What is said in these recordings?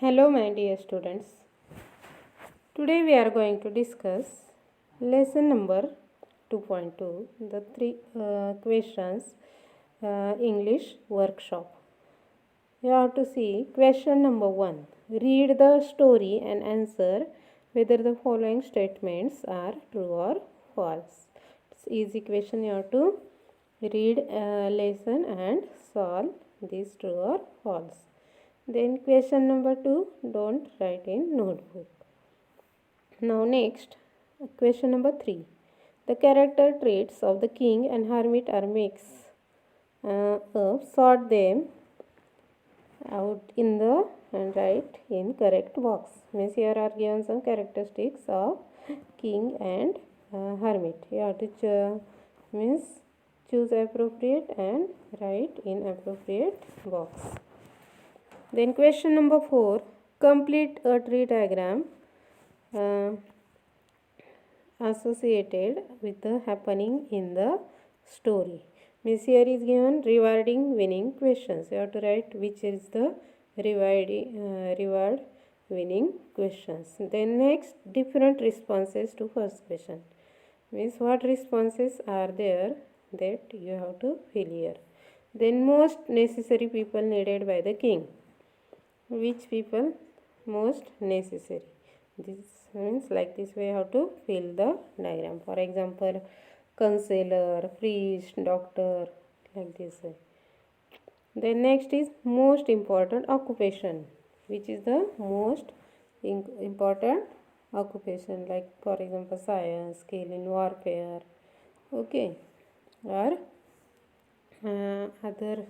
Hello, my dear students. Today we are going to discuss lesson number 2.2, the three questions English workshop. You have to see question number 1. Read the story and answer whether the following statements are true or false. It's easy question. You have to read a lesson and solve this true or false. Then question number 2, don't write in notebook. Now next, question number 3. The character traits of the king and hermit are mixed up. Sort them out in the and write in correct box. Means here are given some characteristics of king and hermit. You have to choose appropriate and write in appropriate box. Then question number 4, complete a tree diagram associated with the happening in the story. Means here is given rewarding winning questions. You have to write which is the reward winning questions. Then next, different responses to first question. Means what responses are there that you have to fill here. Then most necessary people needed by the king. Which people most necessary? This means like this way how to fill the diagram. For example, counselor, priest, doctor, like this way. Then next is most important occupation. Which is the most important occupation? Like for example, science, skill in warfare, okay, or other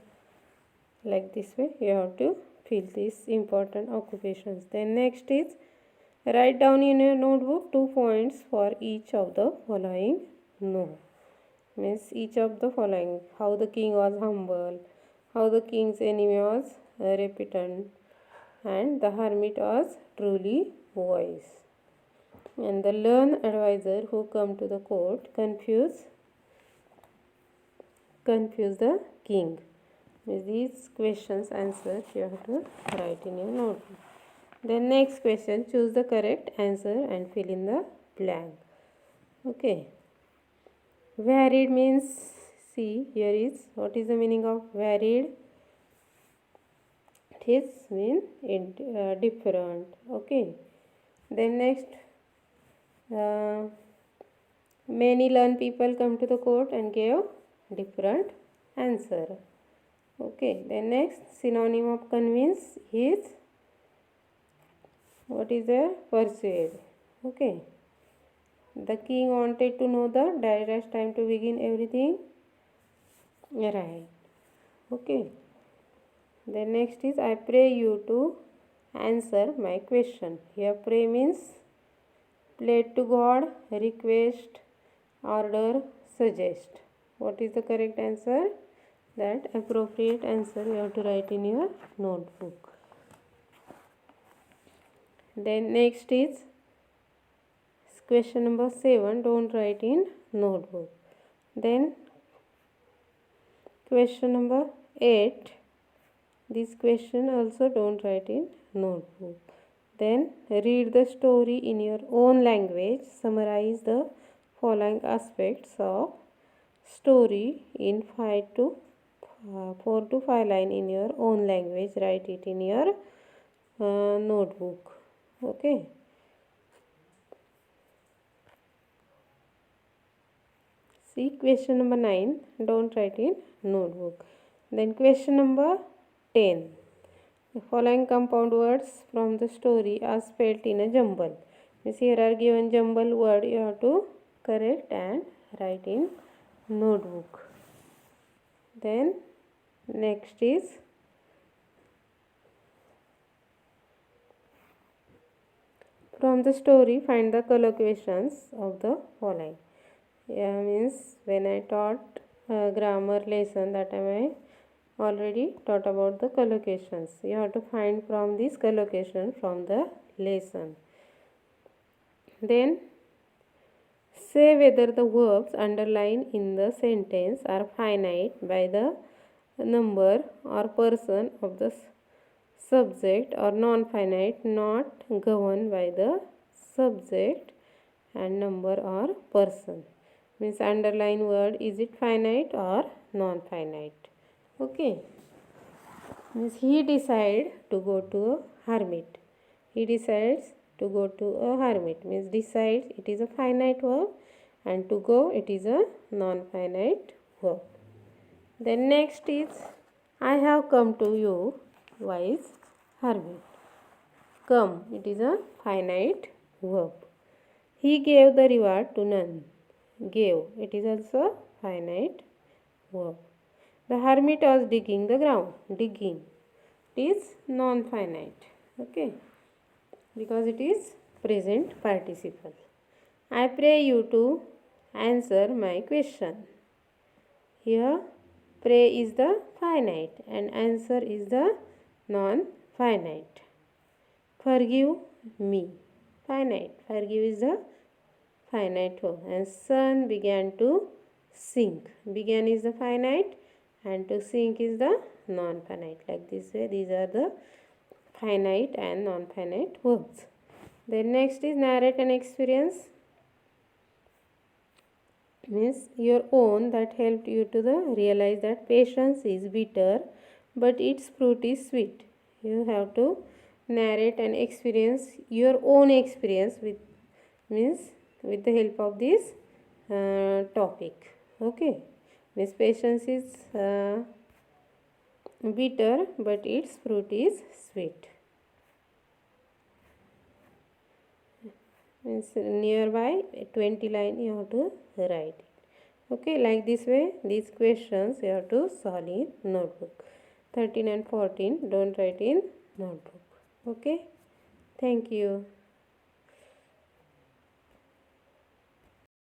like this way you have to fill these important occupations. Then next is write down in your notebook 2 points for each of the following. No. Means each of the following. How the king was humble, how the king's enemy was repentant, and the hermit was truly wise. And the learned advisor who come to the court confuse the king. These questions answer you have to write in your notebook. Then next question, choose the correct answer and fill in the blank. Okay. Varied means, see here is what is the meaning of varied? It is mean different. Okay. Then next, many learned people come to the court and gave different answer. Okay, then next synonym of convince is what is there? Persuade. Okay. The king wanted to know the direct time to begin everything. Right. Okay. Then next is I pray you to answer my question. Here pray means plead to God, request, order, suggest. What is the correct answer? That appropriate answer you have to write in your notebook. Then next is question number 7, don't write in notebook. Then question number 8, this question also don't write in notebook. Then read the story in your own language, summarize the following aspects of story in 4 to 5 line in your own language, write it in your notebook. Okay. See question number 9, don't write in notebook. Then question number 10, the following compound words from the story are spelled in a jumble. Means here are given jumble word, you have to correct and write in notebook. Then next is from the story find the collocations of the following. Yeah, means when I taught grammar lesson that time I already taught about the collocations. You have to find from this collocation from the lesson. Then say whether the verbs underlined in the sentence are finite by the number or person of the subject or non-finite not governed by the subject and number or person. Means underline word, is it finite or non-finite? Okay. Means he decide to go to a hermit. He decides to go to a hermit. Means decides, it is a finite verb, and to go, it is a non-finite verb. Then next is, I have come to you, wise hermit. Come, it is a finite verb. He gave the reward to none. Gave, it is also finite verb. The hermit was digging the ground. Digging, it is non-finite. Okay, because it is present participle. I pray you to answer my question. Here, pray is the finite and answer is the non-finite. Forgive me, finite. Forgive is the finite verb. And sun began to sink. Began is the finite and to sink is the non-finite. Like this way, these are the finite and non-finite verbs. Then next is narrate an experience. Means your own that helped you to realize that patience is bitter but its fruit is sweet. You have to narrate an experience, your own experience, with the help of this topic. Okay, means patience is bitter but its fruit is sweet. Means nearby 20 line you have to write it. Okay, like this way these questions you have to solve in notebook. 13 and 14 don't write in notebook. Okay, thank you.